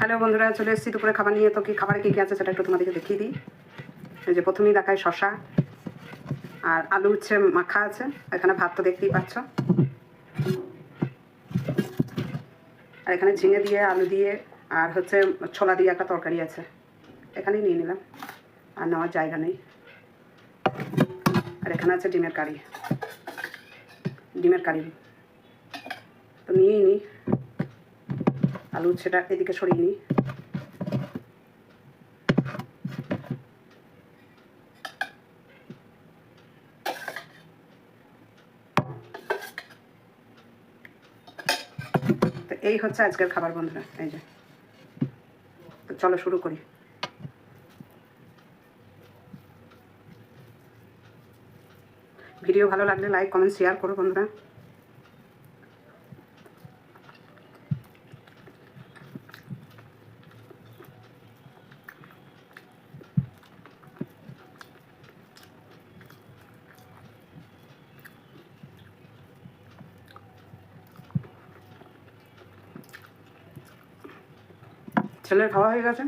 Hello বন্ধুরা, চলে এসেছি দুপুরে খাবার নিয়ে। তো কি খাবারে কী কী আছে সেটা একটু তোমাদেরকে দেখিয়ে দিই। এই যে প্রথমেই দেখায় শশা আর আলু উচ্ছে মাখা আছে। এখানে ভাত তো দেখতেই পাচ্ছ। আর এখানে ঝিঙে দিয়ে আলু দিয়ে আর হচ্ছে ছোলা দিয়ে একটা তরকারি আছে। এখানেই নিয়ে নিলাম, আর নেওয়ার জায়গা নেই। আর এখানে আছে ডিমের কারি। তো নিয়েই নিই। আলু উচ্ছেটা এদিকে সরিয়ে নিই। তো এই হচ্ছে আজকের খাবার বন্ধুরা। এই যে, তো চলো শুরু করি। ভিডিও ভালো লাগলে লাইক কমেন্ট শেয়ার করো বন্ধুরা। ছেলের খাওয়া হয়ে গেছে।